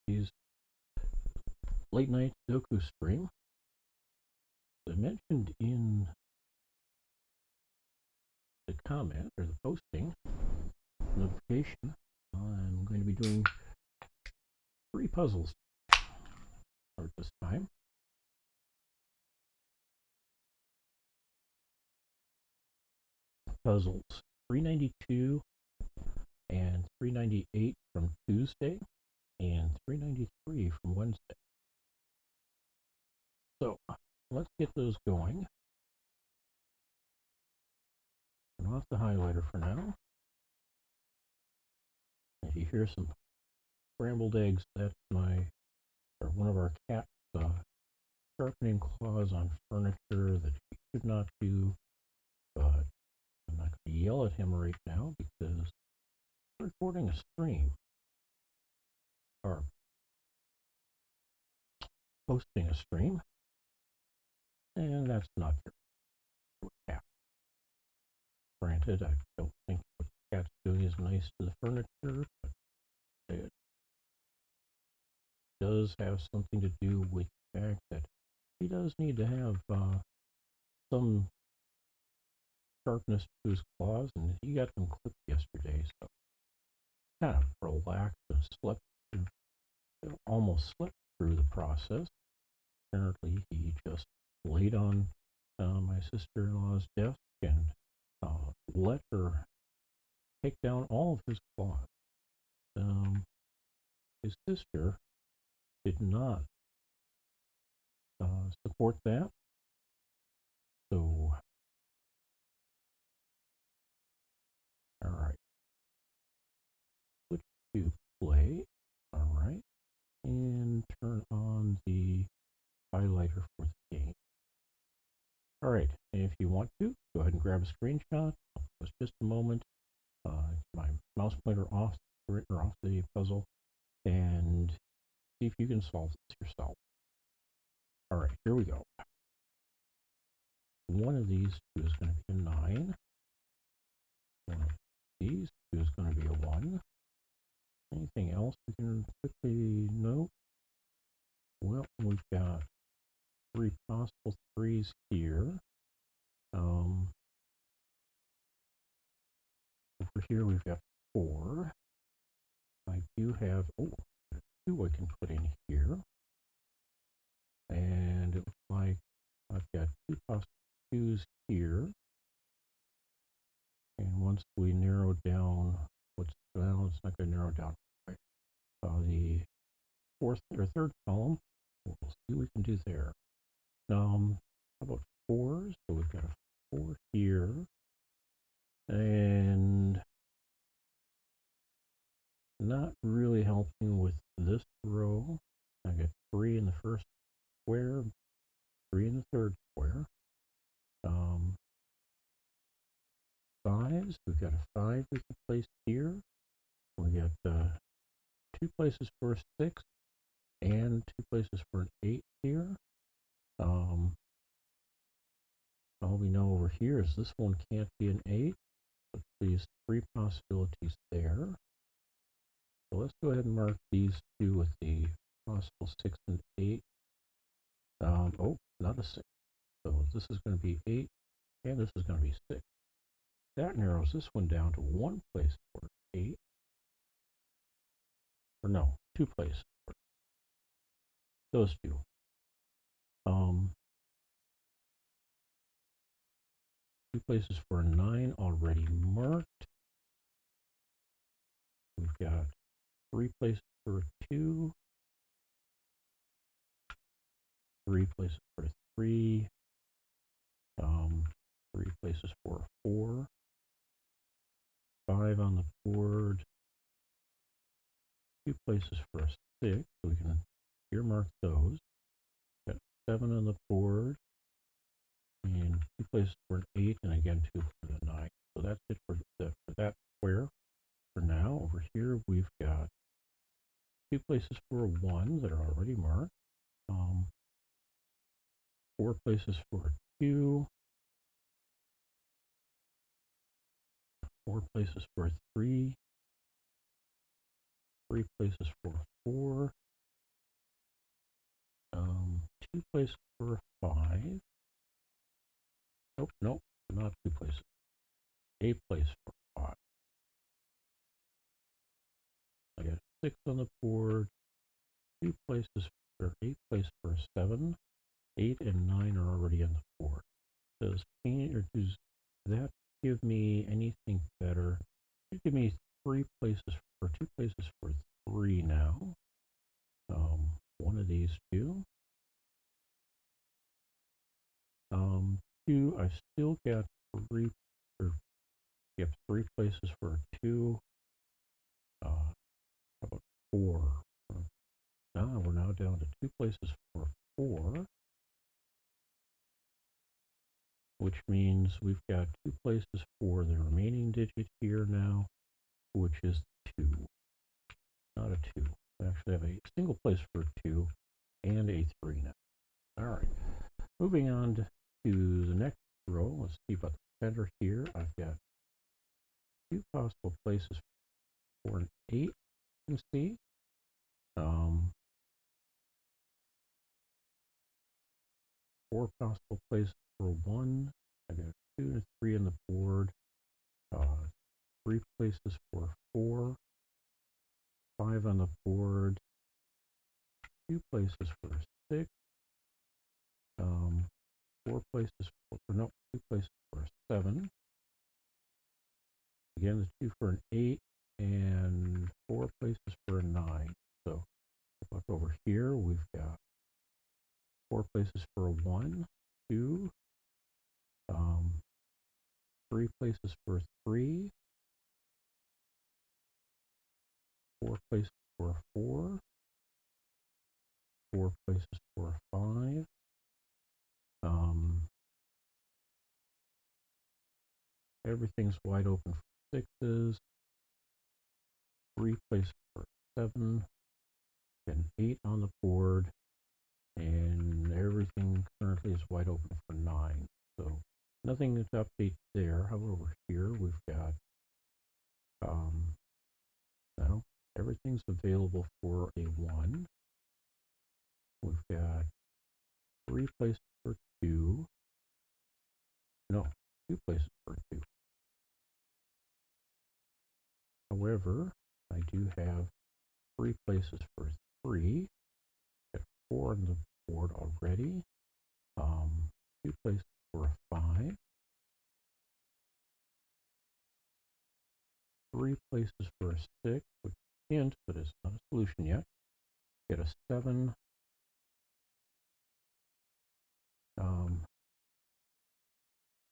today's late night Sudoku stream. As I mentioned in the comment or the posting notification, I'm going to be doing 3 puzzles start this time. Puzzles 392 and 398 from Tuesday and 393 from Wednesday. So let's get those going. Turn off the highlighter for now. If you hear some scrambled eggs, that's one of our cats sharpening claws on furniture that he should not do, but I'm not going to yell at him right now because we're recording a stream or posting a stream, and that's not fair to a cat. Granted, I don't think what the cat's doing is nice to the furniture, but it does have something to do with the fact that he does need to have some sharpness to his claws, and he got them clipped yesterday, so kind of relaxed and slept through, almost slept through the process. Apparently, he just laid on my sister-in-law's desk and let her take down all of his claws. His sister did not support that, so all right, switch to play, all right, and turn on the highlighter for the game. All right, and if you want to, go ahead and grab a screenshot. It's just a moment. My mouse pointer off the puzzle, and see if you can solve this yourself. All right, here we go. One of these two is going to be a 9. One of these two is going to be a 1. Anything else we can quickly note? Well, we've got 3 possible 3s here. Over here we've got 4. I do have 2 I can put in here. And it looks like I've got 2 possible 2s here. And once we narrow down it's not going to narrow down right. The fourth or third column, we'll see what we can do there. How about 4s? So we've got a 4 here, and not really helping with this row. I got 3 in the first square, 3 in the third square. 5s, we've got a 5 we can place here. We got 2 places for a 6 and 2 places for an 8 here. All we know over here is this one can't be an 8, but these 3 possibilities there. So let's go ahead and mark these 2 with the possible 6 and 8. Oh, not a 6. So this is going to be 8, and this is going to be 6. That narrows this one down to 1 place for 8. Or no, 2 places for those 2. 2 places for a 9 already marked. We've got 3 places for a 2. 3 places for a 3. 3 places for a 4. 5 on the board. 2 places for a 6. So we can earmark those. Got 7 on the board. And 2 places for an 8, and again 2 for the 9. So that's it for that square. For now, over here we've got 2 places for a 1 that are already marked. 4 places for a 2. 4 places for a 3. 3 places for a 4. 2 places for a 5. Nope, nope, not 2 places. A place for 5. I got 6 on the board. 2 places for 8 places for a 7. 8 and 9 are already on the board. Does that give me anything better? It give me 2 places for 3 now. One of these two. 2. I still got 3 or yep, 3 places for 2. How about 4? Now we're now down to 2 places for 4, which means we've got 2 places for the remaining digit here now, which is 2. Not a 2. We actually have a single place for 2 and a 3 now. All right. Moving on to the next row. Let's see about the center here. I've got 2 possible places for an 8. You can see. 4 possible places for 1. I got 2 and 3 on the board. 3 places for 4. 5 on the board. 2 places for 6. 4 places for, no, 2 places for 7. Again, the 2 for an 8 and 4 places for a 9. So look over here, we've got 4 places for a 1, 2, 3 places for 3, 4 places for a 4, 4 places for a 5, everything's wide open for 6s, 3 places for 7, and 8 on the board, and everything currently is wide open for 9. So nothing to update there. However, over here we've got now everything's available for a 1. We've got 3 places for 2. No, 2 places for 2. However, I do have 3 places for 3. Got 4 on the board already. 2 places for a 5. 3 places for a 6, which hint, but it's not a solution yet. Get a 7.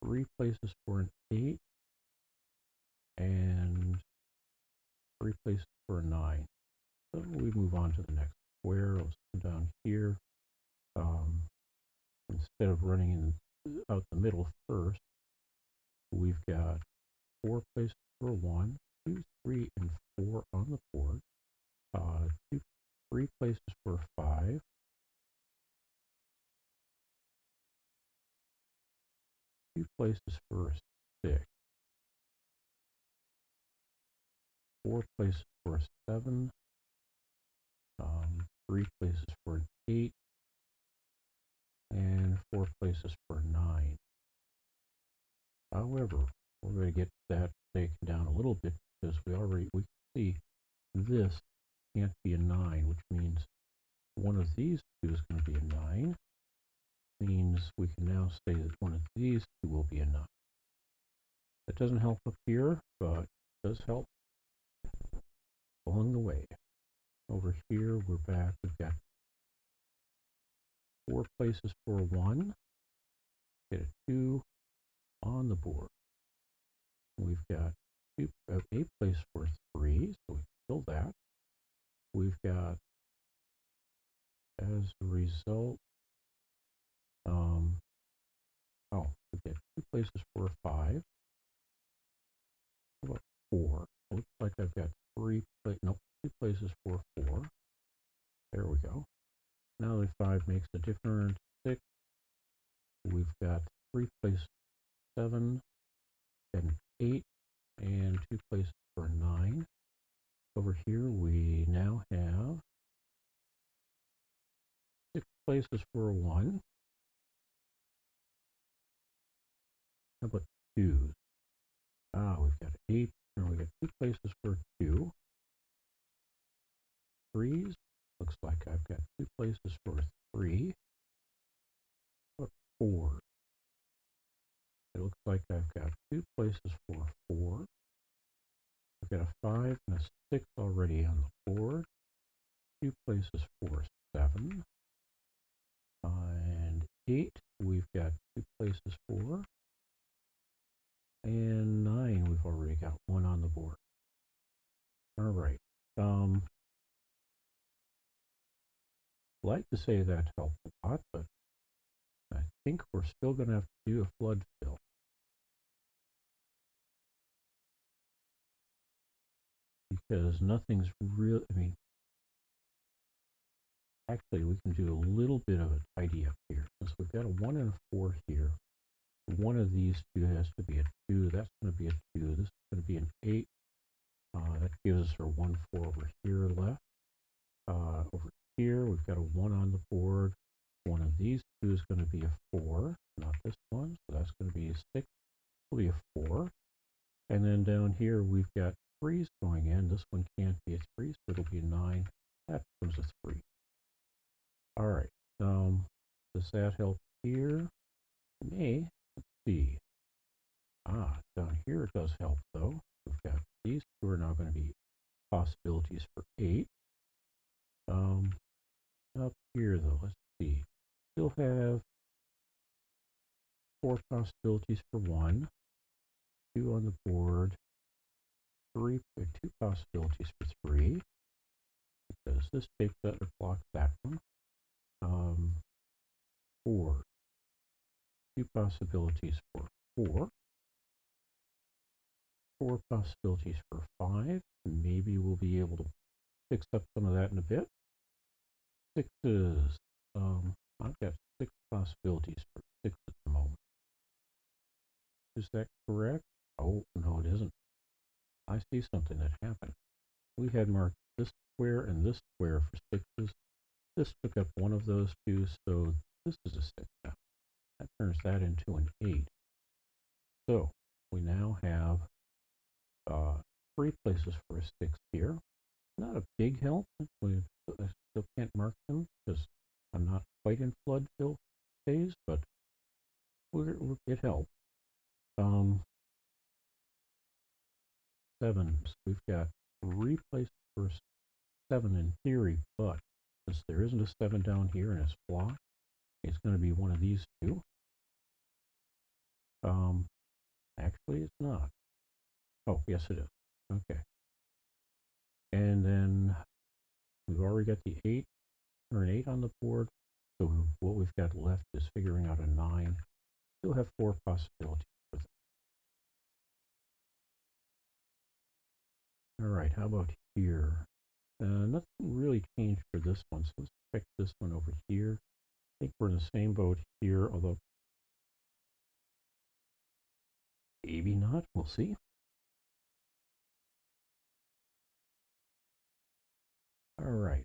3 places for an 8. And 3 places for a 9. So we move on to the next square. Let's come down here. Instead of running out the middle first, we've got 4 places for 1, 2, 3, and 4 on the board. 3 places for 5. 2 places for a 6. 4 places for a 7. 3 places for an 8. And 4 places for 9. However, we're going to get that taken down a little bit because we can see this can't be a 9, which means one of these two is going to be a 9. Means we can now say that one of these two will be a 9. That doesn't help up here, but it does help along the way. Over here, we're back. We've got 4 places for 1. Get a 2 on the board. We've got 8 places for 3, so we fill that. We've got, as a result, we've got 2 places for 5. How about 4? Looks like I've got 2 places for 4. There we go. Now the 5 makes a different 6. We've got 3 places 7 and 8 and 2 places for 9. Over here we now have 6 places for a 1. How about 2s? We've got 8, and we've got 2 places for 2. 3s. Looks like I've got 2 places for a 3. What 4? It looks like I've got 2 places for a 4. I've got a 5 and a 6 already on the board. 2 places for 7. And 8, we've got 2 places for. And 9, we've already got 1 on the board. All right. I'd like to say that helped a lot, but I think we're still going to have to do a flood fill. Because nothing's real, actually we can do a little bit of a tidy up here. Since we've got a 1 and a 4 here, one of these two has to be a 2. That's going to be a 2. This is going to be an 8. That gives us our 1, 4 over here left. Over here, we've got a 1 on the board. One of these two is going to be a 4, not this one. So that's going to be a 6. Will be a 4. And then down here, we've got 3s going in. This one can't be a 3, so it'll be a 9. That becomes a 3. All right. Does that help here? May. Let's see. Down here it does help though. We've got these two are now going to be possibilities for 8. Up here though, let's see. Still have 4 possibilities for 1. 2 on the board. 2 possibilities for 3. Because this takes that or blocks that one. 4. 2 possibilities for 4. 4 possibilities for 5. Maybe we'll be able to fix up some of that in a bit. 6s. I've got 6 possibilities for 6 at the moment. Is that correct? Oh, no, it isn't. I see something that happened. We had marked this square and this square for 6s. This took up one of those two, so this is a 6 now. That turns that into an 8. So we now have 3 places for a 6 here. Not a big help. I still can't mark them because I'm not quite in flood fill phase, but it helped. 7s. We've got 3 places for 7 in theory, but since there isn't a 7 down here and it's blocked, it's going to be one of these two. Actually, it's not. Oh, yes, it is. Okay. And then we've already got the 8 or an 8 on the board. So what we've got left is figuring out a 9. Still have 4 possibilities with it. All right, how about here? Nothing really changed for this one, so let's check this one over here. I think we're in the same boat here, although maybe not. We'll see. All right.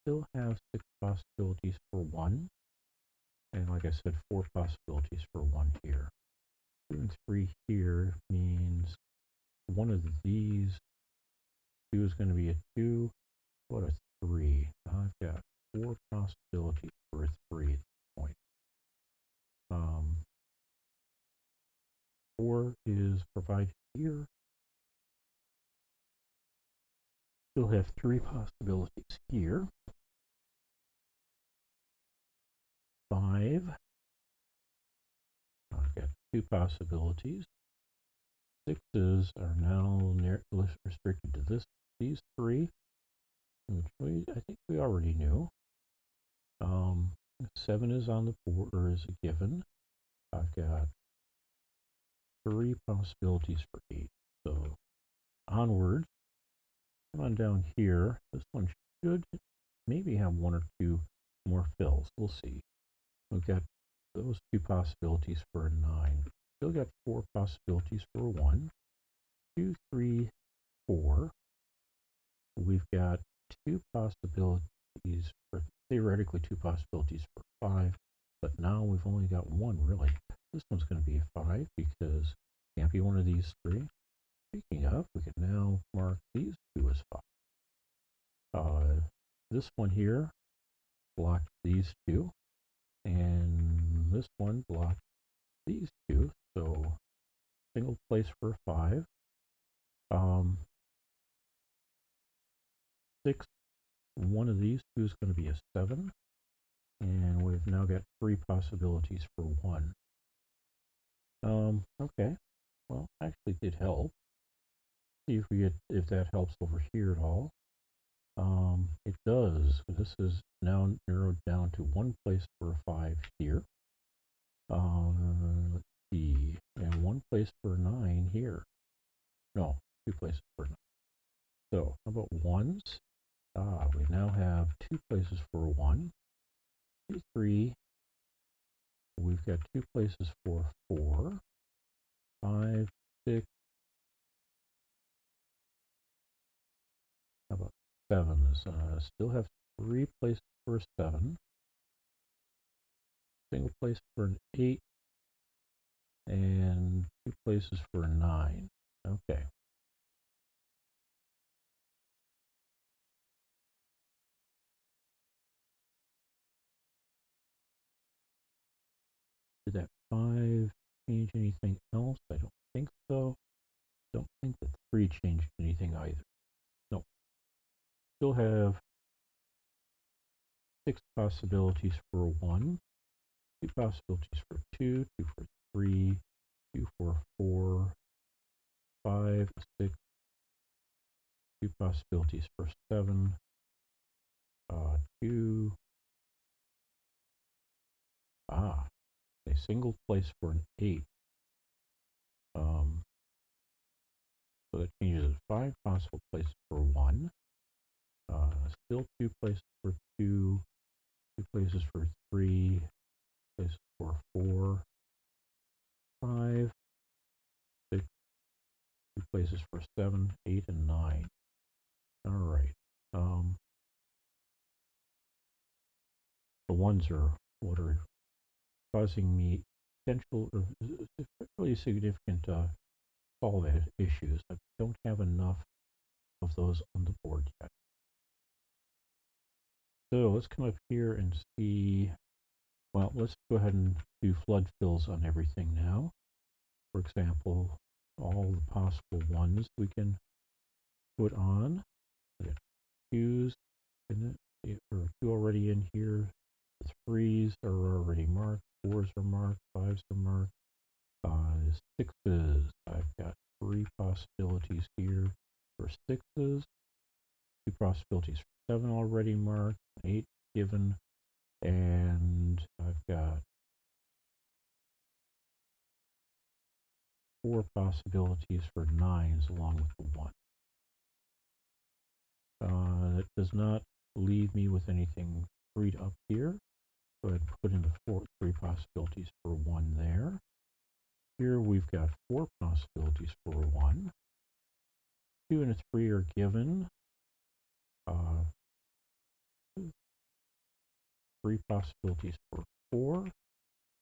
Still have 6 possibilities for 1. And like I said, 4 possibilities for 1 here. 2 and 3 here means one of these 2 is going to be a 2. What a 3. I've got 4 possibilities for a 3 at this point. 4 is provided here. Still have 3 possibilities here. 5. I've got 2 possibilities. 6s are now restricted to these 3, which I think we already knew. 7 is on the board, or is a given. I've got 3 possibilities for 8. So onward. Come on down here. This one should maybe have 1 or 2 more fills. We'll see. We've got those 2 possibilities for a 9. Still got 4 possibilities for 1. 2, 3, 4. We've got 2 possibilities for theoretically 2 possibilities for 5, but now we've only got one really. This one's going to be a 5 because it can't be one of these 3. Speaking of, we can now mark these 2 as 5. This one here blocked these 2, and this one blocked these 2, so single place for a 5. 6, one of these 2 is going to be a 7, and we've now got 3 possibilities for 1. Okay, well, actually did help. See if that helps over here at all. It does. This is now narrowed down to 1 place for a 5 here. Let's see, and 1 place for a 9 here. No, 2 places for 9. So how about 1s? We now have 2 places for 1, 2, 3. We've got 2 places for 4, 5, 6. How about 7s? Still have 3 places for a 7, single place for an 8, and 2 places for a 9. Okay. Did that 5 change anything else? I don't think so. Don't think that 3 changed anything either. No. Still have 6 possibilities for 1, 2 possibilities for 2, 2 for 3, 2 for 4, 5, 6, 2 possibilities for 7, 2. A single place for an 8. So that changes 5 possible places for 1. Still 2 places for 2, 2 places for 3, places for 4, 5, 6, 2 places for 7, 8, and 9. All right. The ones are what are causing me potential or really significant solve issues. I don't have enough of those on the board yet. So let's come up here and see. Well, let's go ahead and do flood fills on everything now. For example, all the possible 1s we can put on. We got 2s, and or 2 already in here. The 3s are already marked. 4s are marked. 5s are marked. 6s. I've got 3 possibilities here for 6s. 2 possibilities for 7 already marked. 8 given. And I've got 4 possibilities for 9s along with the 1. That does not leave me with anything freed up here. Go ahead and put in the 3 possibilities for 1 there. Here we've got 4 possibilities for 1. 2 and a 3 are given. 3 possibilities for 4.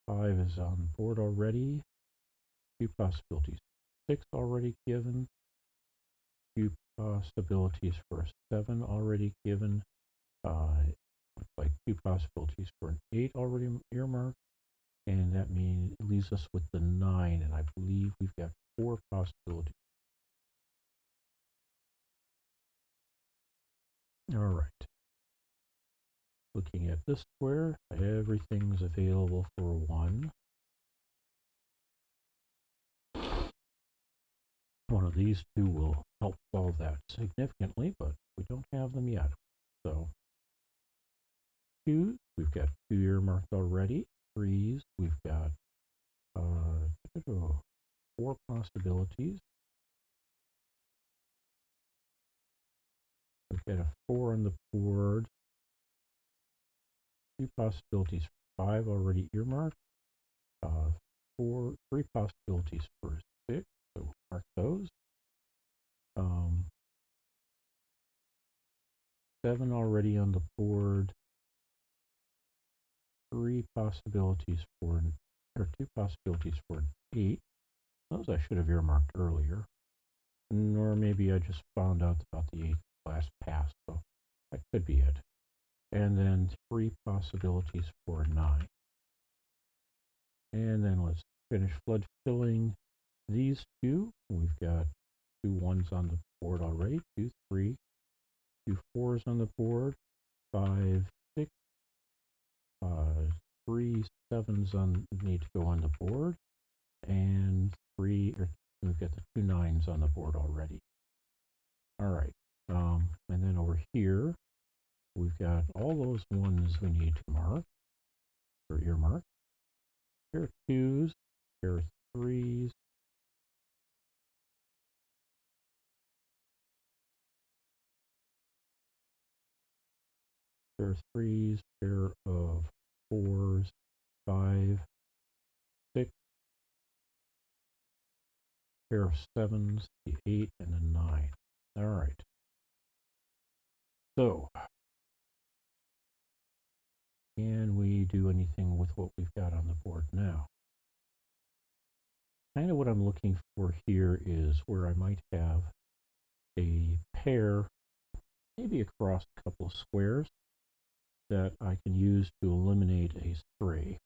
5 is on the board already. 2 possibilities. 6 already given. 2 possibilities for a 7 already given. Looks like 2 possibilities for an 8 already earmarked. And that means it leaves us with the 9, and I believe we've got 4 possibilities. All right. Looking at this square, everything's available for 1. One of these 2 will help solve that significantly, but we don't have them yet. So 2s, we've got 2 earmarked already. 3s, we've got 4 possibilities. We've got a 4 on the board. 2 possibilities for 5 already earmarked. 3 possibilities for 6, so we'll mark those. 7 already on the board. three possibilities for, or two possibilities for an 8. Those I should have earmarked earlier. Or maybe I just found out about the 8th class pass, so that could be it. And then three possibilities for a 9. And then let's finish flood filling these two. We've got 2 1s on the board already, 2 3, 2 4s on the board, 5 6, 3 7s on need to go on the board, and we've got the 2 9s on the board already. All right, and then over here we've got all those ones we need to mark or earmark. Pair of 2s, pair of 3s, pair of 3s, pair of 4s, 5 6, pair of 7s, the 8 and the 9. All right. So, can we do anything with what we've got on the board now? Kind of what I'm looking for here is where I might have a pair, maybe across a couple of squares, that I can use to eliminate a stray.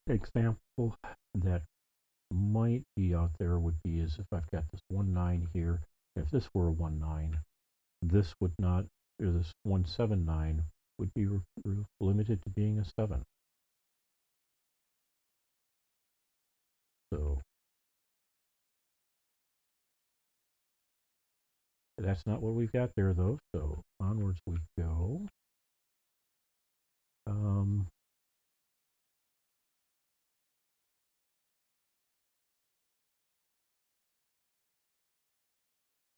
Example that might be out there would be is if I've got this 1 9 here. If this were a 1 9, this would not, or this 1 7 9 would be limited to being a 7. So that's not what we've got there though. So onwards we go.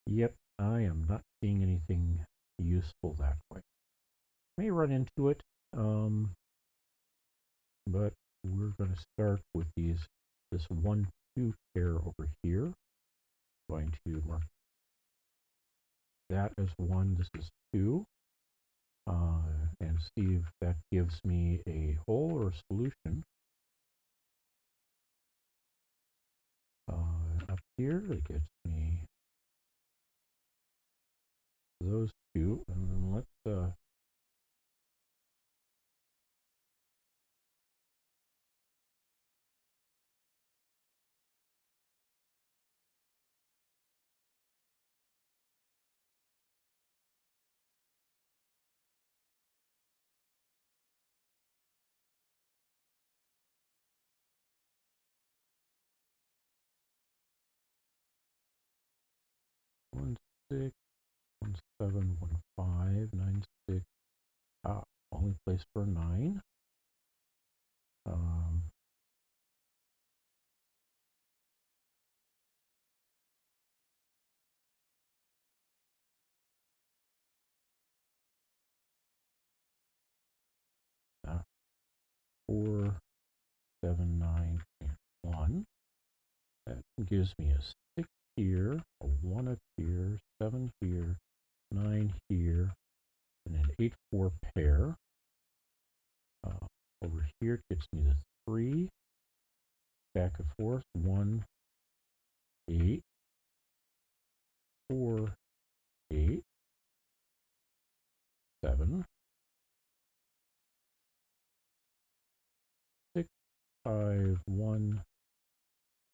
Yep, I am not seeing anything useful that way. May run into it, but we're going to start with this 1 2 pair over here. Going to mark that as 1. This is 2, and see if that gives me a hole or a solution. Up here, it gets me those two, and then let's one 6, 1 7, 1 5, 9 6. Only place for 9. Uh, 4, 7, 9, and 1. That gives me a 6 here, a 1 up here, 7 here, 9 here, and an 8 4 pair. Over here it gets me the 3, back and forth, 1 8, 4 8, 7, 6 5 1,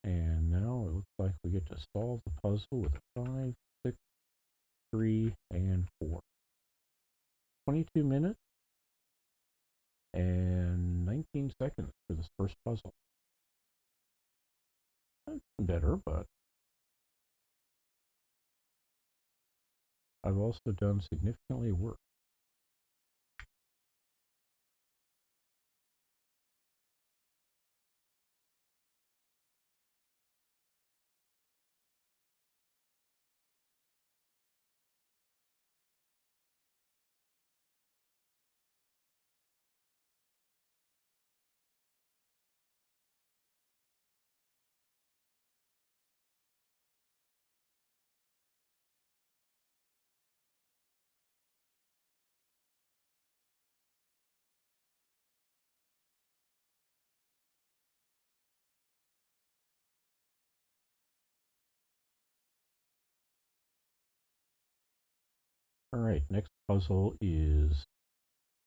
and now it looks like we get to solve the puzzle with a 5 6 3 and 4. 22 minutes and 19 seconds for this first puzzle. That's better, but I've also done significantly worse. All right, next puzzle is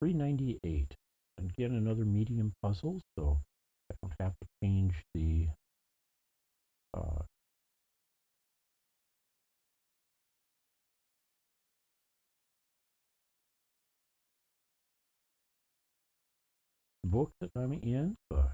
398. Again, another medium puzzle, so I don't have to change the uh, book that I'm in, but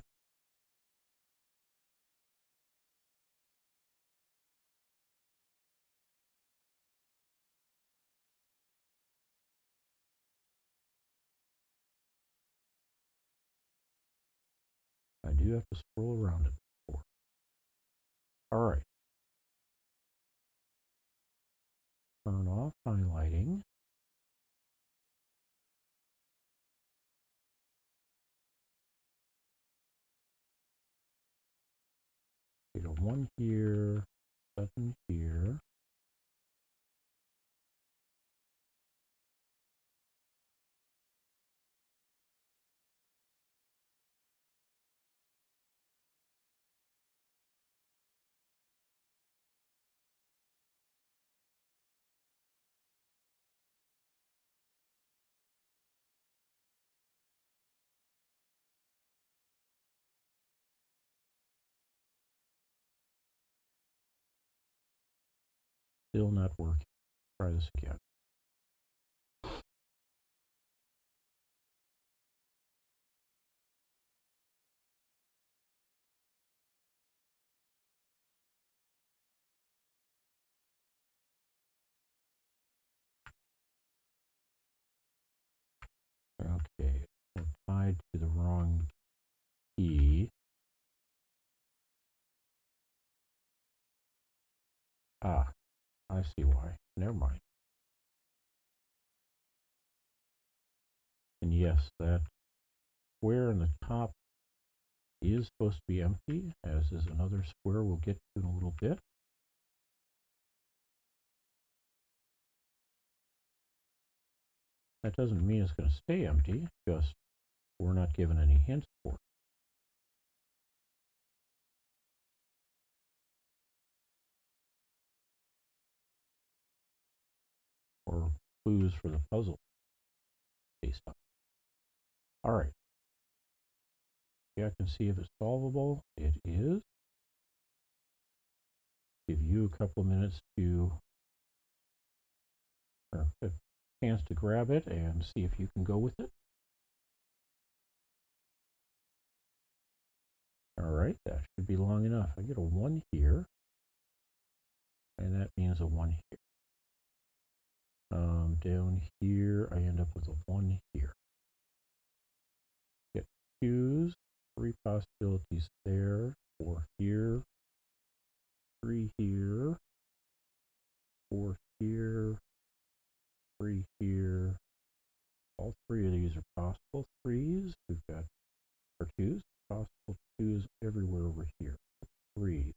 I do have to scroll around it before. All right, turn off highlighting. Get a 1 here, 7 here. Still not working. Try this again. Okay, we're tied to the wrong key. Ah, I see why. Never mind. And yes, that square in the top is supposed to be empty, as is another square we'll get to in a little bit. That doesn't mean it's going to stay empty, just we're not given any hints for it. Or clues for the puzzle based on. All right. Yeah, I can see if it's solvable. It is. Give you a couple of minutes to, or a chance to grab it and see if you can go with it. All right, that should be long enough. I get a 1 here, and that means a 1 here. Down here, I end up with a 1 here. Get 2s, 3 possibilities there, 4 here, 3 here, 4 here, 3 here. All 3 of these are possible 3s. We've got our 2s, possible 2s everywhere over here. 3.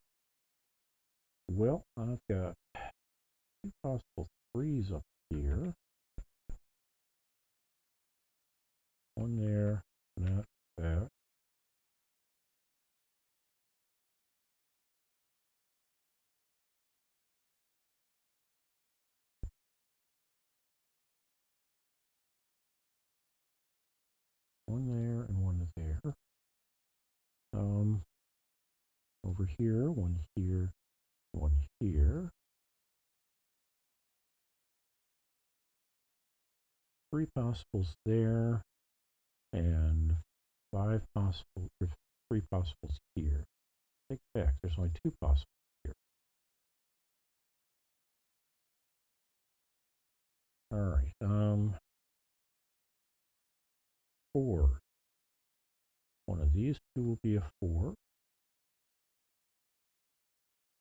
Well, I've got 2 possible 3s up here. 1 there, that. One there and 1 there. Over here, 1 here, 1 here. 3 possibles there, and 5 possible, or 3 possibles here. Take it back, there's only 2 possibles here. All right, 4. One of these 2 will be a 4.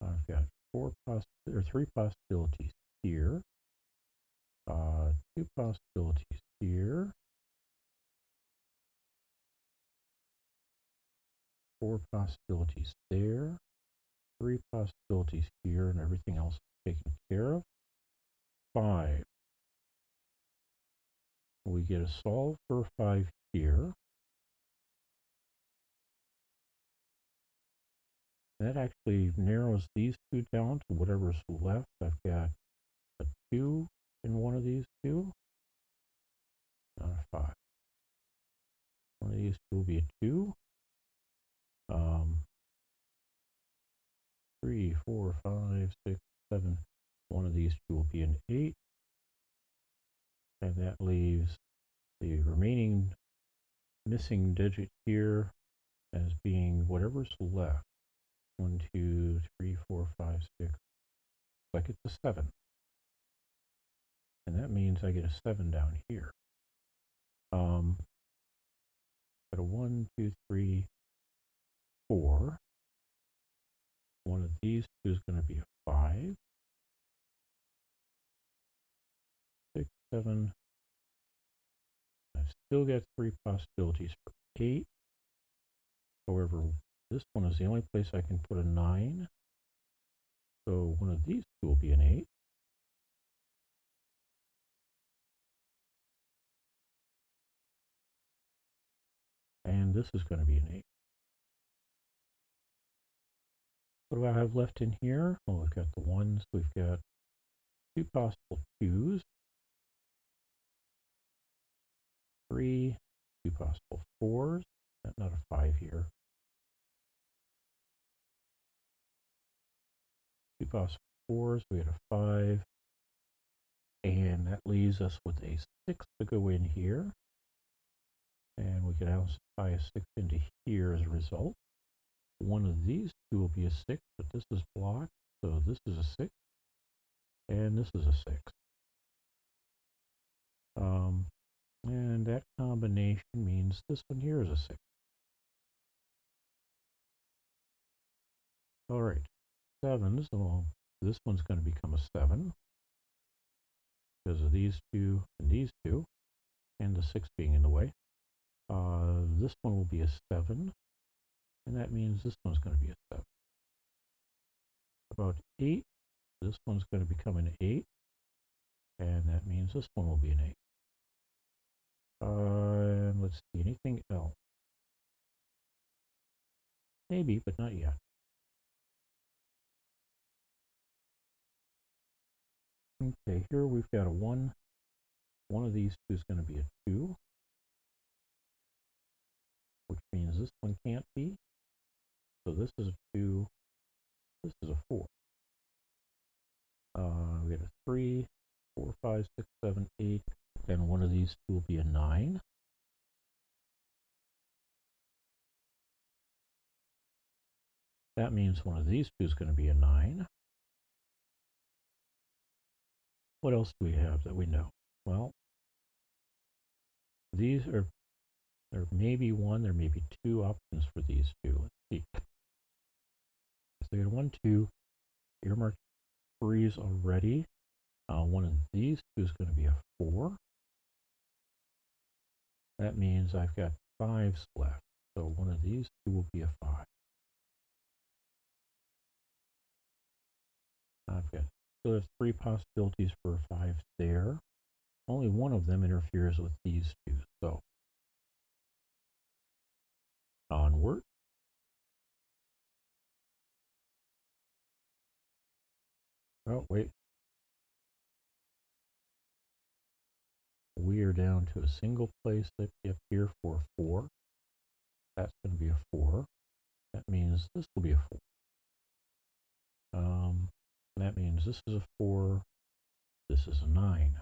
I've got 3 possibilities here. 2 possibilities here. 4 possibilities there. 3 possibilities here, and everything else taken care of. 5. We get a solve for 5 here. That actually narrows these 2 down to whatever's left. I've got a 2 in one of these two? Not a 5. One of these two will be a 2. 3, 4, 5, 6, 7. One of these two will be an 8. And that leaves the remaining missing digit here as being whatever's left. 1, 2, 3, 4, 5, 6. Like it's a 7. And that means I get a 7 down here. Got a 1, 2, 3, 4. One of these two is going to be a 5. 6, 7. I've still got 3 possibilities for 8. However, this one is the only place I can put a 9. So one of these two will be an 8. And this is going to be an 8. What do I have left in here? Well, we've got the 1s. We've got 2 possible 2s. 3, 2 possible 4s. Not a 5 here. 2 possible 4s. We had a 5. And that leaves us with a 6 to go in here. And we can also tie a 6 into here as a result. One of these two will be a 6, but this is blocked. So this is a 6. And this is a 6. And that combination means this one here is a 6. All right, 7s. Well, this one's going to become a 7 because of these two and these two, and the 6 being in the way. This one will be a 7, and that means this one's going to be a 7. About 8, this one's going to become an 8, and that means this one will be an 8. And let's see, anything else? Maybe, but not yet. Okay, here we've got a 1. One of these two is going to be a 2, which means this one can't be. So this is a 2, this is a 4. We got a 3, 4, 5, 6, 7, 8, and one of these two will be a 9. That means one of these two is going to be a 9. What else do we have that we know? Well, these are, there may be 1, there may be 2 options for these two. Let's see. So we got 1, 2, earmarked 3s already. One of these two is going to be a 4. That means I've got 5s left. So one of these two will be a 5. I've got, so there's 3 possibilities for 5s there. Only one of them interferes with these two. So onward. Oh, wait. We are down to a single place that up here for 4. That's going to be a 4. That means this will be a 4. That means this is a 4. This is a 9.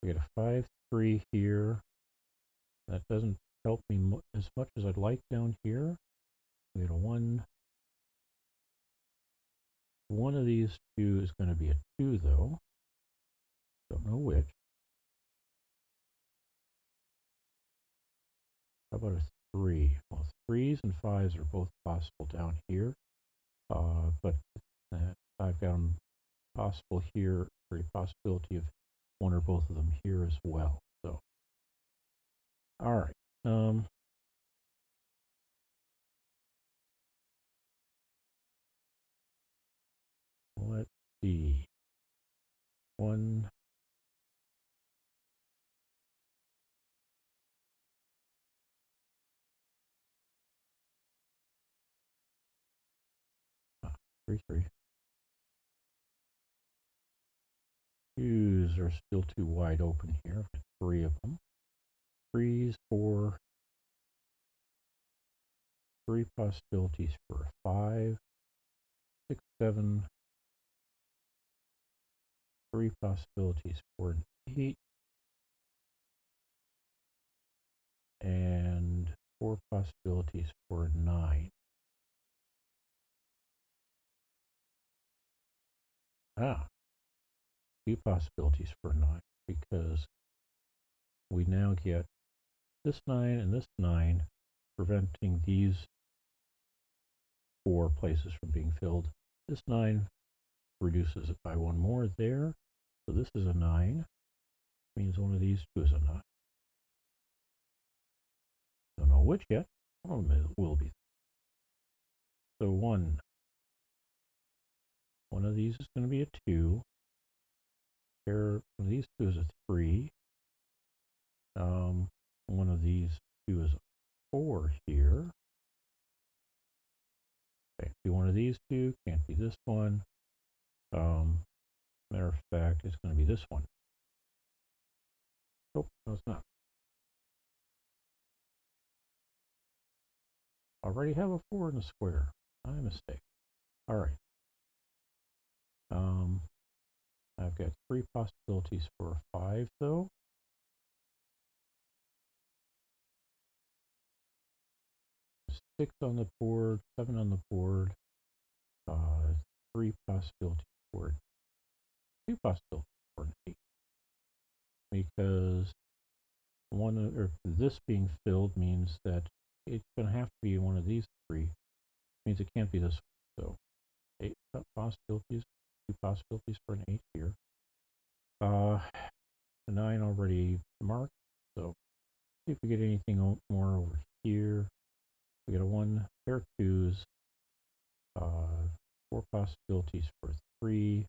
We got a 5, 3 here. That doesn't help me as much as I'd like down here. We got a 1. One of these two is going to be a 2, though. Don't know which. How about a 3? Well, 3s and 5s are both possible down here. But I've got them possible here, for a possibility of one or both of them here as well. So, all right. Let's see. 1. Ah, 3, 3. 2s are still too wide open here. 3 of them. 3s for 3 possibilities for a 5, 6, 7, 3 possibilities for an 8, and 4 possibilities for a 9. Ah, 2 possibilities for a 9, because we now get this 9 and this 9, preventing these 4 places from being filled. This 9 reduces it by 1 more there, so this is a 9, means one of these 2 is a 9. Don't know which yet, one of them will be. So one of these is going to be a 2, one of these 2 is a 3, one of these 2 is a 4 here. Can't be one of these 2, can't be this one. Matter of fact, it's going to be this one. Oh, no, it's not. Already have a 4 in the square. My mistake. All right. I've got 3 possibilities for a 5, though. 6 on the board, 7 on the board, 3 possibilities for 2 possibilities for an 8. Because this being filled means that it's going to have to be one of these 3. Means it can't be this one. So 8 possibilities, 2 possibilities for an 8 here. The 9 already marked, so see if we get anything more over here. We get a 1, pair of 2s, 4 possibilities for 3,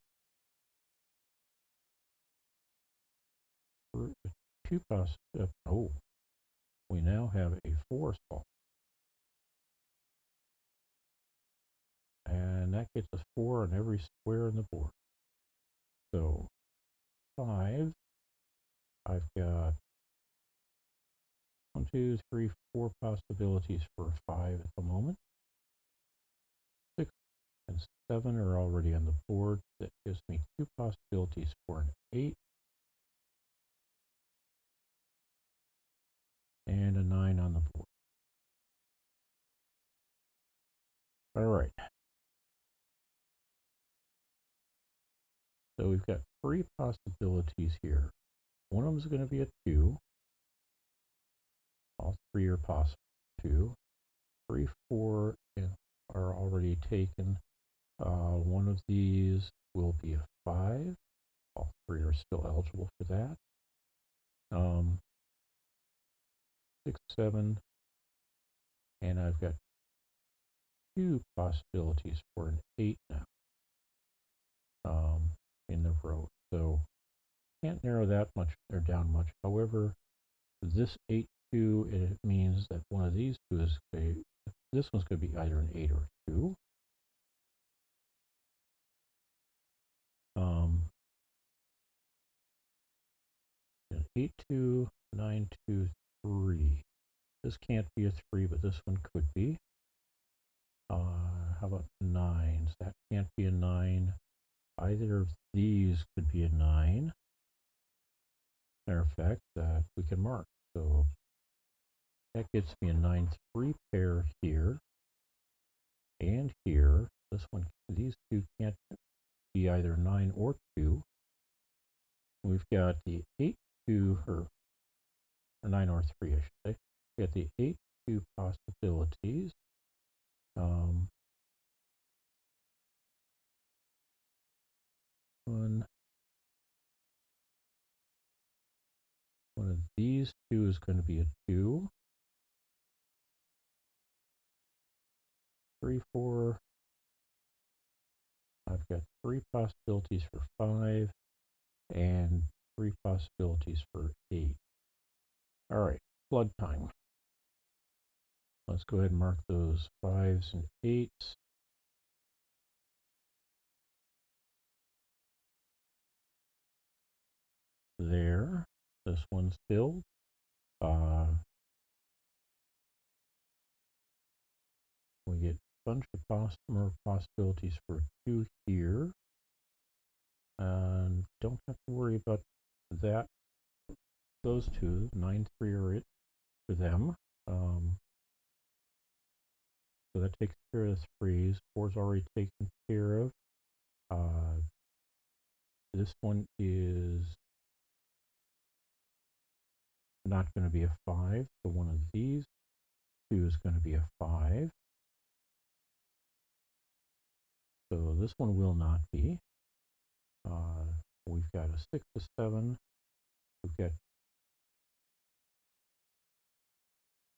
2 possibilities. Oh, we now have a 4 solved. And that gets us 4 on every square in the board. So 5, I've got 1, 2, 3, 4 possibilities for a 5 at the moment. 6 and 7 are already on the board. That gives me 2 possibilities for an 8. And a 9 on the board. All right. So we've got 3 possibilities here. One of them is going to be a 2. All 3 are possible. 2, 3, 4 are already taken. One of these will be a 5. All 3 are still eligible for that. 6, 7, and I've got 2 possibilities for an 8 now in the row. So can't narrow that much or down much. However, this 8, 2, it means that one of these 2 is this one's going to be either an 8 or a 2. 8, 2, 9, 2, 3. This can't be a 3, but this one could be. How about 9s? That can't be a 9. Either of these could be a 9. Matter of fact, we can mark. So that gets me a 9, 3 pair here and here. This one, these 2 can't be either 9 or 2. We've got the 8, 2, or 9 or 3, I should say. We got the 8, 2 possibilities. One of these 2 is going to be a 2. 3, 4. I've got 3 possibilities for 5 and 3 possibilities for 8. All right, flood time. Let's go ahead and mark those 5s and 8s. This one's filled. We get a bunch of more possibilities for 2 here. And don't have to worry about that. Those two, 9, 3 are it for them. So that takes care of the 3s. 4's already taken care of. This one is not going to be a 5, so one of these 2 is going to be a 5. So this one will not be. We've got a 6, a 7. We've got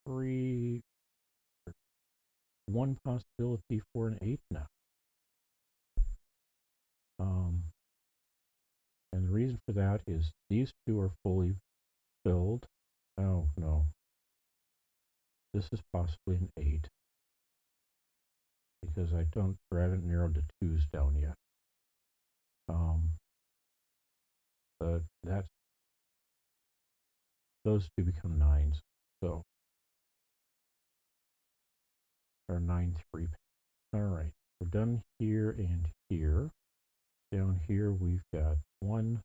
3, 1 possibility for an 8 now. And the reason for that is these 2 are fully filled. Oh, no. This is possibly an 8. Because I haven't narrowed the 2s down yet. But those 2 become 9s. So, or 9, 3. All right, we're done here and here. Down here, we've got 1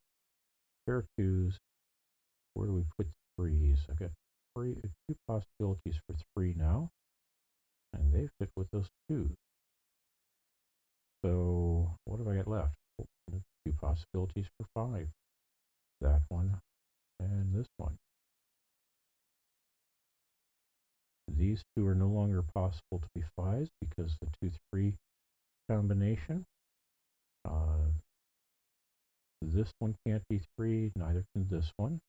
pair of 2s. Where do we put 3s? I've got 2 possibilities for 3 now, and they fit with those 2s. So what have I got left? 2 possibilities for 5. That one and this one. These 2 are no longer possible to be 5s because the 2, 3 combination. This one can't be 3, neither can this one.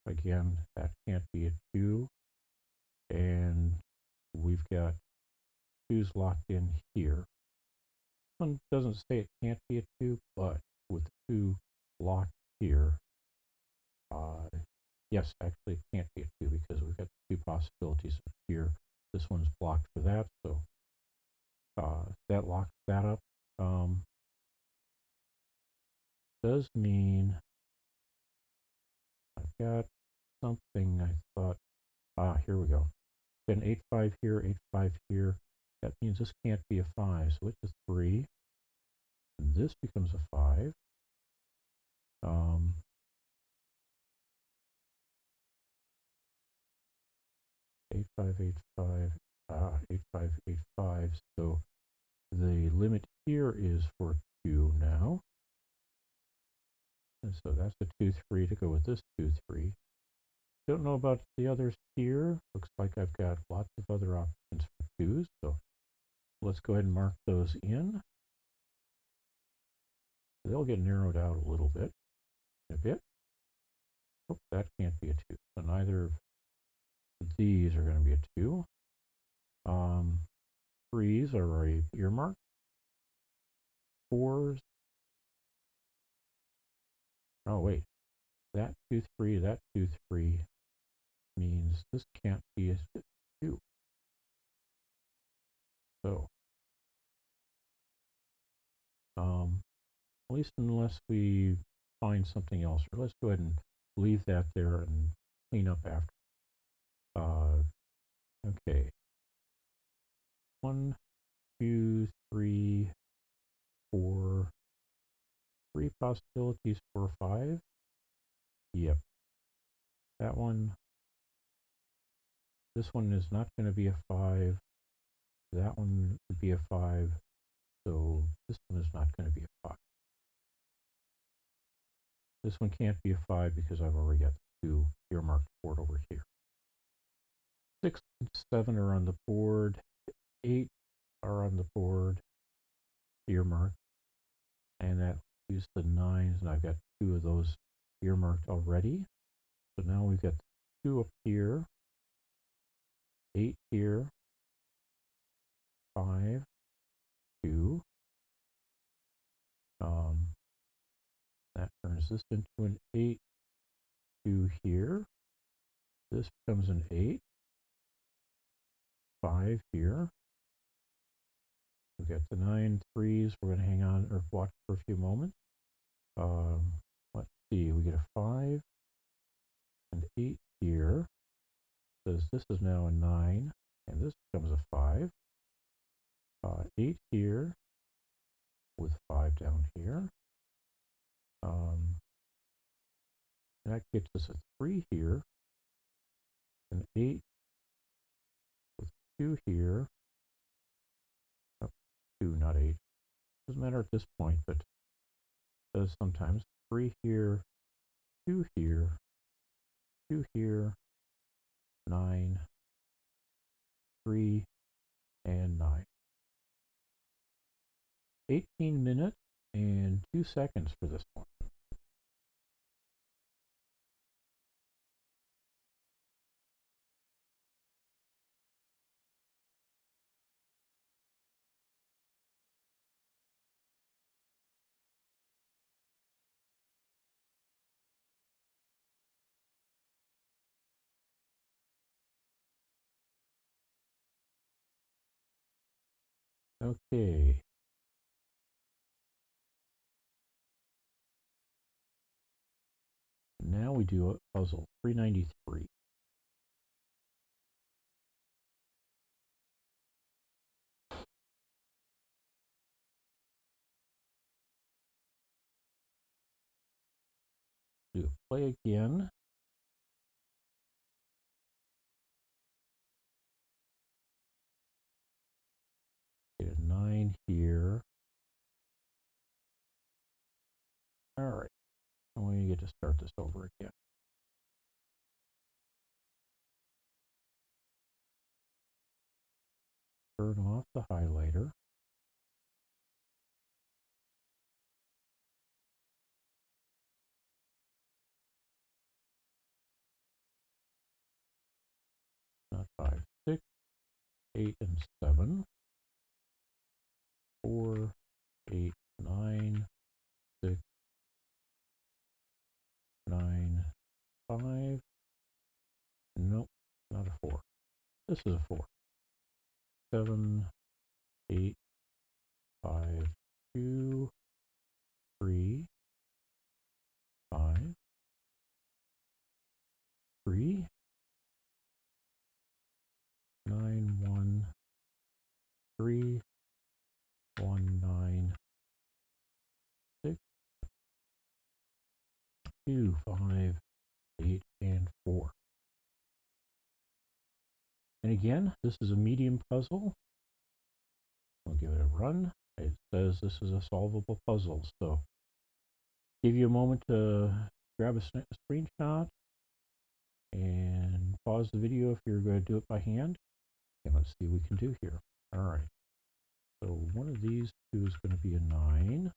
Again, that can't be a 2. And we've got 2's locked in here. One doesn't say it can't be a 2, but with the 2 locked here, yes, actually it can't be a 2 because we've got 2 possibilities up here. This one's blocked for that, so that locks that up. Does mean I've got something I thought, here we go. An 8, 5 here, 8, 5 here. That means this can't be a 5, so it's a 3. This becomes a 5. 8, 5, 8, 5, 8, 5, 8, 5. So the limit here is for 2 now. And so that's a 2, 3 to go with this 2, 3. Don't know about the others here. Looks like I've got lots of other options for 2s. So let's go ahead and mark those in. They'll get narrowed out a little bit. A bit. Oh, that can't be a 2. So neither of these are going to be a 2. 3s are already earmarked. 4s. Oh, wait. That 2, 3, that 2, 3 means this can't be a 2. So, at least unless we find something else, or let's go ahead and leave that there and clean up after. Okay. 1, 2, 3, 4. 3 possibilities for 5. Yep. That one. This one is not going to be a 5. That one would be a 5. So this one is not going to be a 5. This one can't be a 5 because I've already got 2 earmarked for it over here. 6 and 7 are on the board. 8 are on the board, earmarked. And that leaves the 9s, and I've got 2 of those earmarked already. So now we've got 2 up here, 8 here, 5, 2. That turns this into an 8, 2 here. This becomes an 8, 5 here. We've got the 9, 3s. We're going to hang on or watch for a few moments. see, we get a 5 and 8 here. Says this is now a 9, and this becomes a 5. 8 here with 5 down here. That gets us a 3 here, an 8 with 2 here. Oh, 2, not 8. Doesn't matter at this point, but it does sometimes. 3 here, 2 here, 2 here, 9, 3, and 9. 18 minutes and 2 seconds for this one. Okay. Now we do a puzzle 393. Do play again. Get a 9 here. All right. And we get to start this over again. Turn off the highlighter. Not 5, 6, 8, and 7. 4, 8, 9, 6, 9, 5. Nope, not a 4. This is a 4. 7, 8, 5, 2, 3, 5, 3, 9, 1, 3, 1, 9, 6, 2, 5, 8, and 4. And again, this is a medium puzzle. I'll give it a run. It says this is a solvable puzzle, so give you a moment to grab a screenshot and pause the video if you're going to do it by hand. And let's see what we can do here. All right. So one of these two is going to be a 9.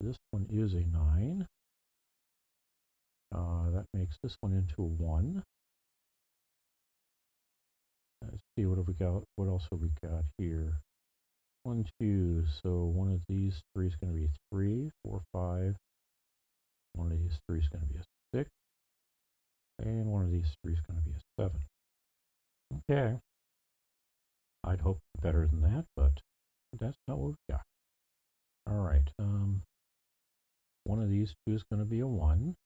This one is a 9. That makes this one into a 1. Let's see, what have we got? What else have we got here? 1, 2. So one of these three is going to be a 3, 4, 5. One of these three is going to be a 6. And one of these three is going to be a 7. Okay. I'd hope better than that, but that's not what we've got. All right. One of these two is going to be a 1.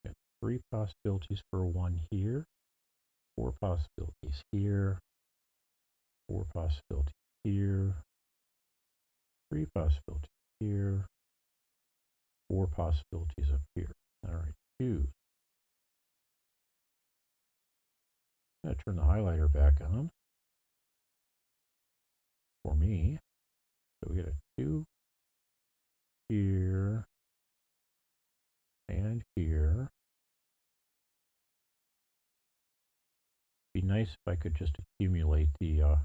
Got 3 possibilities for a 1 here. 4 possibilities here. 4 possibilities here. 3 possibilities here. 4 possibilities up here. All right, 2. I'm going to turn the highlighter back on for me. So we get a 2 here and here. Be nice if I could just accumulate the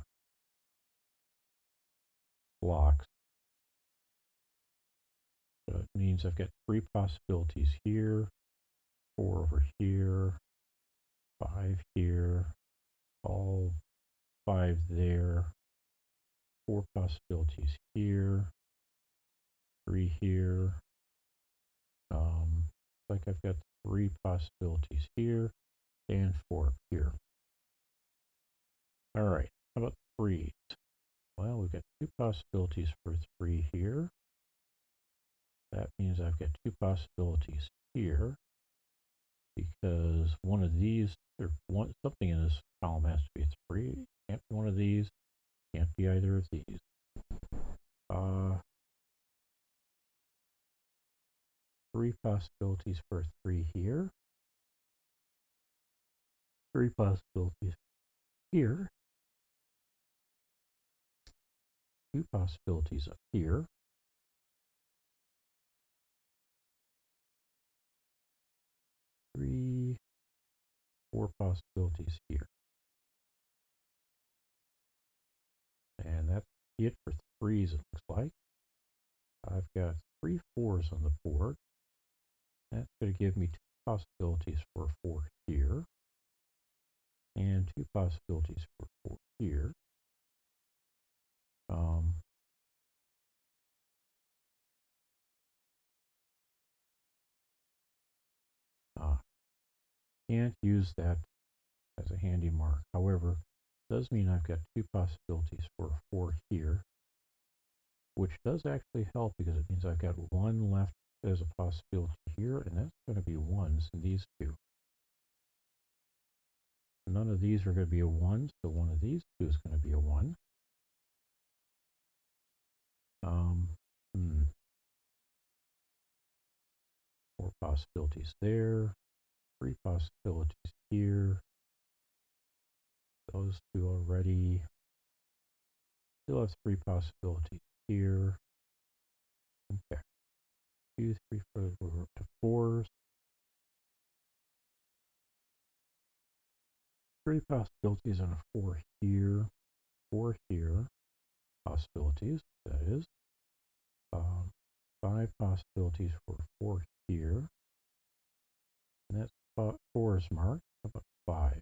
blocks. So it means I've got 3 possibilities here, 4 over here, 5 here, all 5 there, 4 possibilities here, 3 here, like I've got 3 possibilities here and 4 up here. All right, how about 3s? Well, we've got 2 possibilities for 3 here. That means I've got 2 possibilities here, because one of these, or something in this column has to be 3. Can't be one of these. Can't be either of these. 3 possibilities for 3 here. 3 possibilities here. 2 possibilities up here. 3, 4 possibilities here. And that's it for 3s, it looks like. I've got 3 4s on the board. That's going to give me 2 possibilities for 4 here. And 2 possibilities for 4 here. Can't use that as a handy mark. However, it does mean I've got 2 possibilities for 4 here, which does actually help because it means I've got 1 left as a possibility here, and that's going to be 1s in these 2. None of these are going to be a 1, so one of these 2 is going to be a 1. 4 possibilities there, 3 possibilities here. Those 2 already. Still have 3 possibilities here. Okay. 2, 3, 4, we're up to 4s. 3 possibilities on a 4 here. 4 here. Possibilities, that is. 5 possibilities for 4 here. And that's 4 is marked. How about 5?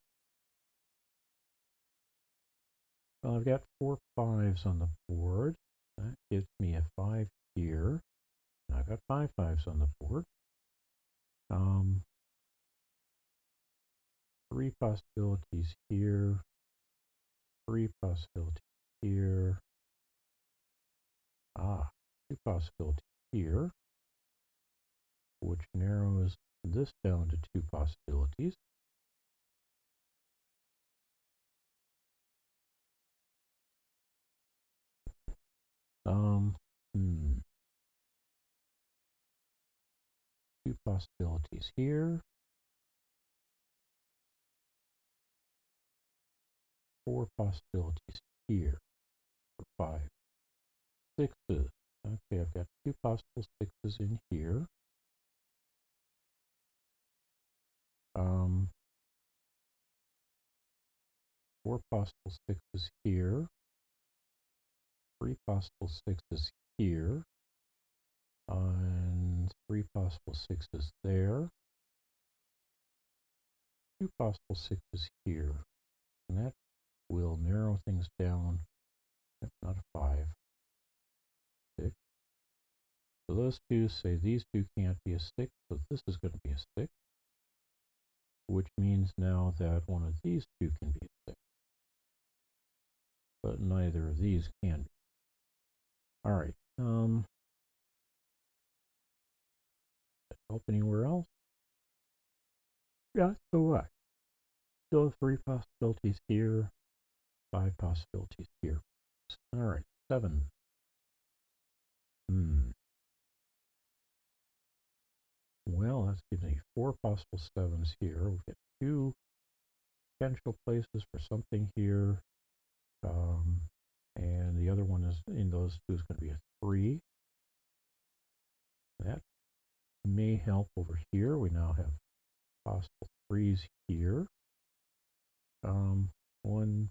Well, I've got 4 5s on the board. That gives me a 5 here. And I've got 5 5s on the board. 3 possibilities here. 3 possibilities here. 2 possibilities here, which narrows this down to 2 possibilities. Two possibilities here. 4 possibilities here for 5. 6s. Okay, I've got 2 possible 6s in here. 4 possible 6s here. 3 possible 6s here. And 3 possible 6s there. 2 possible 6s here. And that will narrow things down. Not a 5. 6. So those 2 say these 2 can't be a 6, so this is going to be a 6. Which means now that one of these 2 can be a 6. But neither of these can be. Alright. Help anywhere else? Yeah, so what? Still 3 possibilities here, 5 possibilities here. Alright, 7. Well, that's giving me 4 possible 7s here. We've got 2 potential places for something here. And the other one is in those 2 is going to be a 3. That may help over here. We now have possible 3s here. 1.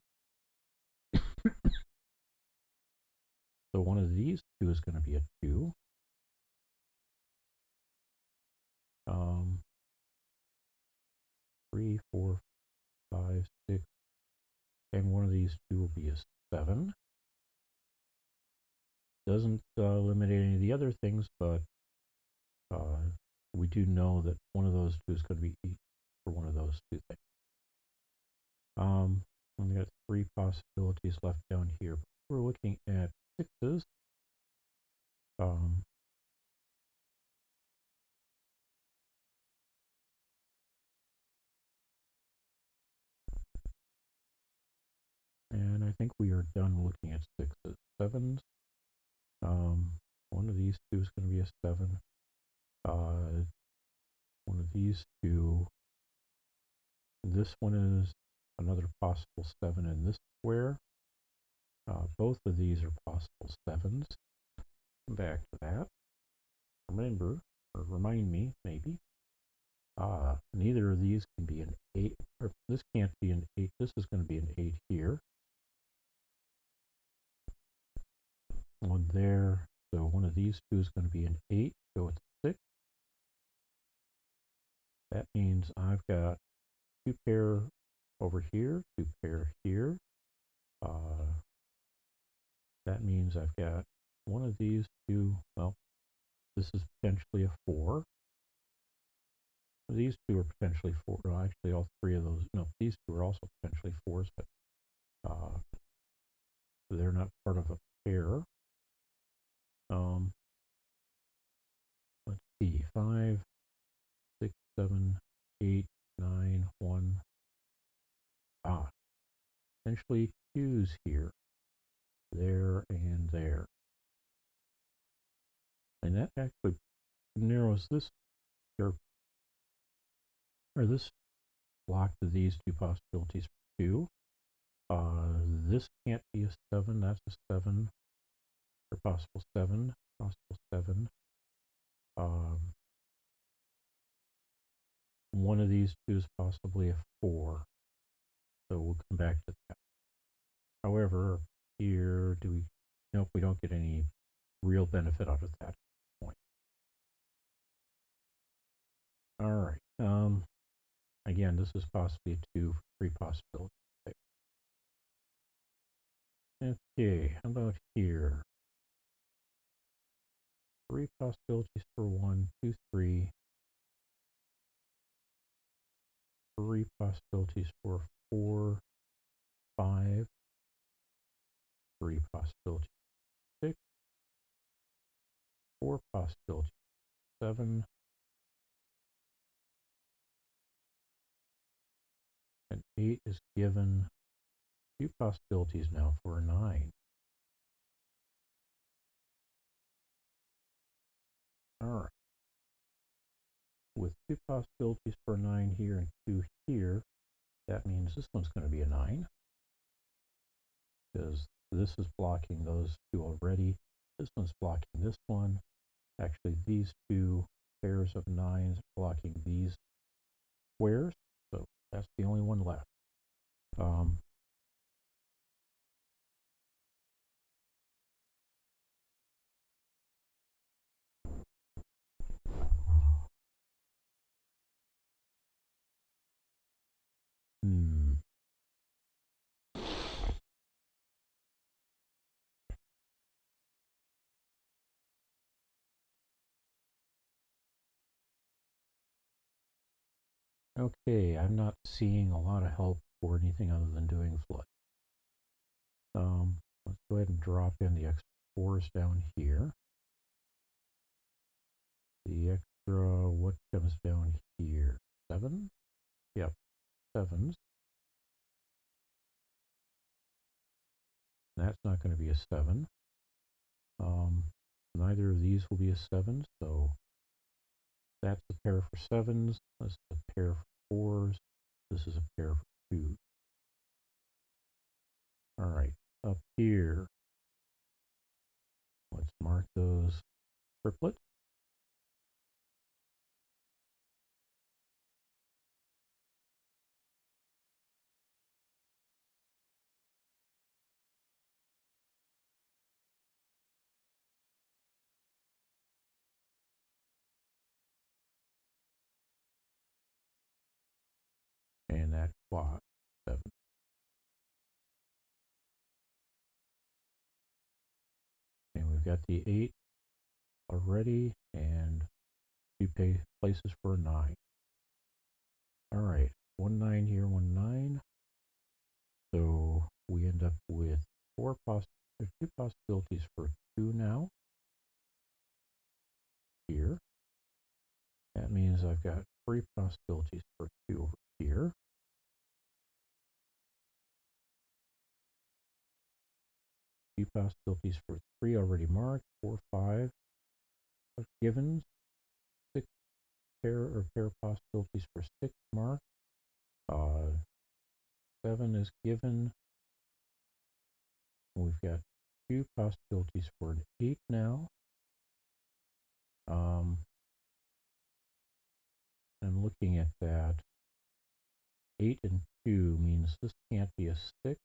So one of these 2 is going to be a 2. 3, 4, 5, 6, and one of these 2 will be a 7. Doesn't eliminate any of the other things, but We do know that one of those two is going to be each for one of those two things. We got three possibilities left down here. We're looking at sixes. And I think we are done looking at sixes. Sevens. One of these two is going to be a 7. One of these two. This one is another possible 7 in this square. Both of these are possible 7s. Back to that. Remember, or remind me, maybe. Neither of these can be an 8, or this can't be an 8. This is going to be an 8 here. One there. So one of these two is going to be an 8. Go with 6. That means I've got 2 pair over here, 2 pair here. That means I've got one of these two. Well, this is potentially a 4. These two are potentially 4. Well, actually, all three of those. No, these two are also potentially 4s, but they're not part of a pair. Let's see. 5, 6, 7, 8, 9, 1. Potentially 2s here, there, and there. And that actually narrows this here, or this block to these two possibilities for 2. This can't be a 7. That's a 7. Or possible 7. Possible 7. One of these two is possibly a 4. So we'll come back to that. However, here nope, we don't get any real benefit out of that point. All right. Again, this is possibly a 2 for 3 possibilities. Okay, how about here? 3 possibilities for 1, 2, 3. 3 possibilities for 4, 5. 3 possibilities for 6. 4 possibilities for 7. And 8 is given 2 possibilities now for a 9. All right. With 2 possibilities for 9 here and 2 here, that means this one's going to be a 9. Because this is blocking those 2 already. This one's blocking this one. Actually, these 2 pairs of 9s are blocking these squares. So that's the only one left. Okay, I'm not seeing a lot of help for anything other than doing flood. Let's go ahead and drop in the extra 4s down here. The extra, what comes down here? 7? Yep, 7s. That's not going to be a 7. Neither of these will be a 7, so that's a pair for 7s. This is a pair for 4s. This is a pair for 2s. All right, up here, let's mark those triplets. And that quad 7. And we've got the 8 already, and two places for a 9. All right, 1 9 here, 1 9. So we end up with two possibilities for 2 now. Here. That means I've got 3 possibilities for 2 over here. Few possibilities for 3 already marked. 4, 5 givens. 6 pair possibilities for 6 marked. 7 is given. We've got 2 possibilities for an 8 now. I'm looking at that. 8 and 2 means this can't be a 6.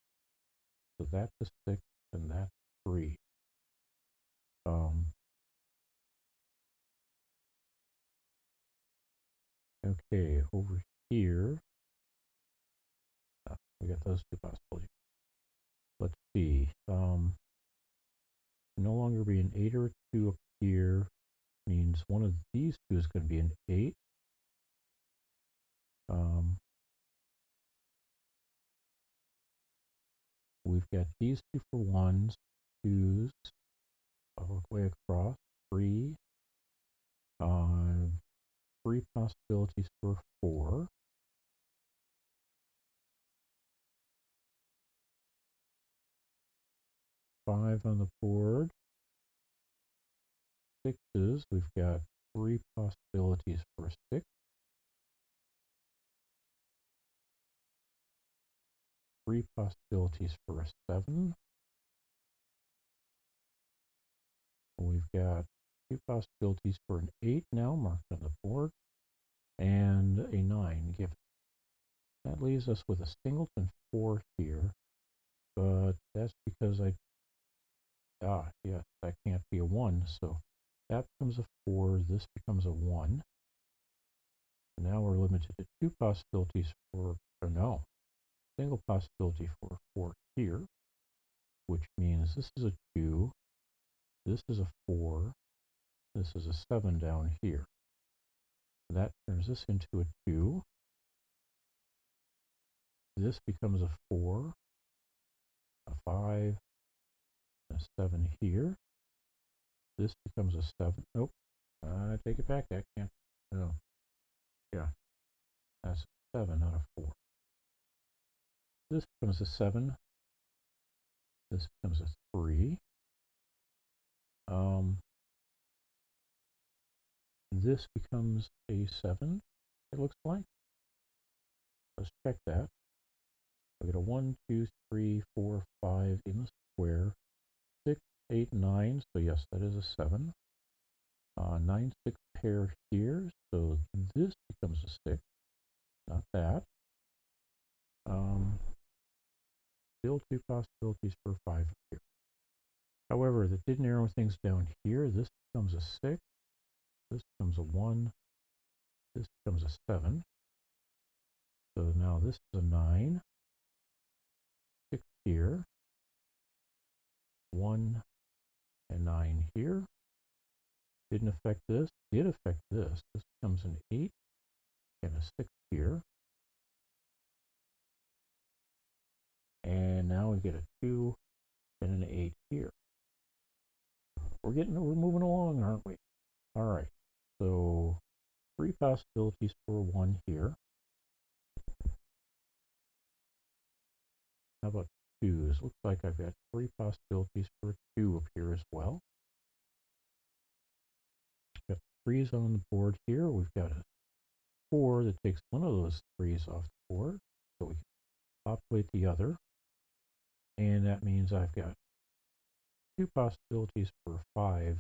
So that's a 6 and that's 3. Okay, over here, we got those 2 possibilities. Let's see. No longer be an 8 or a 2 up here means one of these 2 is going to be an 8. We've got these 2 for 1s, 2s, all the way across, 3. 3 possibilities for 4. 5 on the board. 6s, we've got 3 possibilities for 6. 3 possibilities for a 7. We've got 2 possibilities for an 8 now marked on the board, and a 9 given. That leaves us with a singleton 4 here, but that's because yes, that can't be a 1, so that becomes a 4, this becomes a 1. Now we're limited to 2 possibilities single possibility for 4 here, which means this is a 2, this is a 4, this is a 7 down here. That turns this into a 2. This becomes a 4, a 5, a 7 here. This becomes a 7. Nope. I take it back. That can't. No. Yeah. That's a 7, not a 4. This becomes a 7. This becomes a 3. This becomes a 7, it looks like. Let's check that. We get a 1, 2, 3, 4, 5 in the square. 6, 8, 9. So yes, that is a 7. 9, 6 pair here. So this becomes a 6. Not that. Still 2 possibilities for 5 here. However, that did narrow things down here. This becomes a 6. This becomes a 1. This becomes a 7. So now this is a 9. 6 here. 1 and 9 here. Didn't affect this. Did affect this. This becomes an 8 and a 6 here. And now we get a 2 and an 8 here. We're moving along, aren't we? All right. So 3 possibilities for 1 here. How about 2s? Looks like I've got 3 possibilities for 2 up here as well. Got 3s on the board here. We've got a 4 that takes one of those 3s off the board. So we can populate the other. And that means I've got 2 possibilities for 5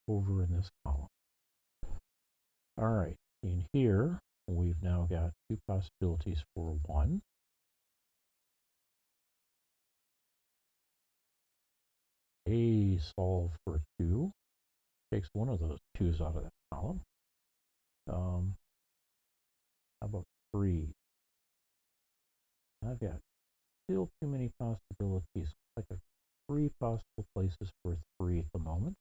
over in this column. All right, in here, we've now got 2 possibilities for 1. A solve for 2 takes one of those 2's out of that column. How about 3? I've got still too many possibilities. Like 3 possible places for 3 at the moment.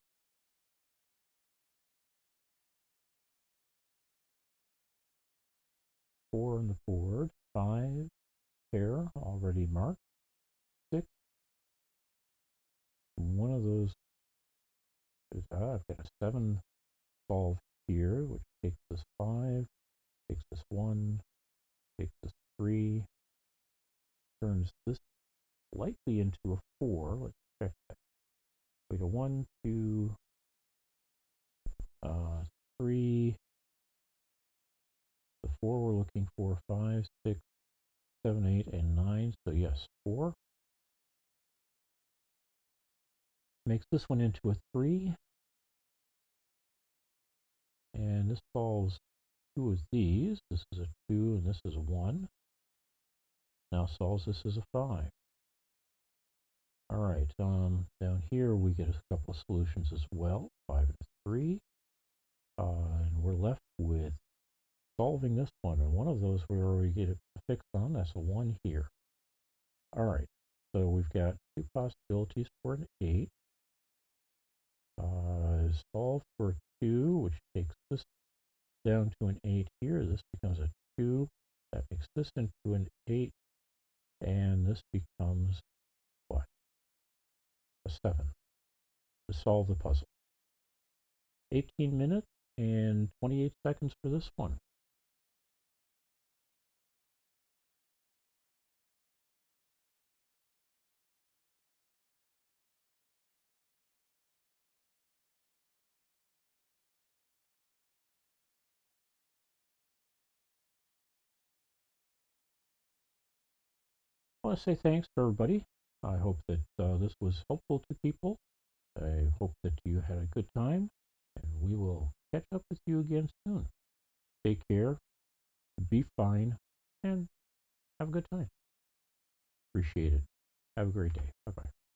4 on the board, 5 pair already marked, 6. One of those is, I've got a 7 solved here, which takes us 5, takes us 1, takes us 3, turns this likely into a 4. Let's check that. We go 1, 2, 3. The 4 we're looking for, 5, 6, 7, 8, and 9. So yes, 4. Makes this one into a 3. And this solves 2 of these. This is a 2 and this is a 1. Now solves this as a 5. Alright, down here we get a couple of solutions as well. 5 and a 3. And we're left with solving this one. And one of those we already get a fix on. That's a 1 here. Alright, so we've got 2 possibilities for an 8. Solve for 2, which takes this down to an 8 here. This becomes a 2. That makes this into an 8. And this becomes what? A 7. To solve the puzzle. 18 minutes and 28 seconds for this one. I want to say thanks to everybody. I hope that this was helpful to people. I hope that you had a good time, and we will catch up with you again soon. Take care, be fine, and have a good time. Appreciate it. Have a great day. Bye-bye.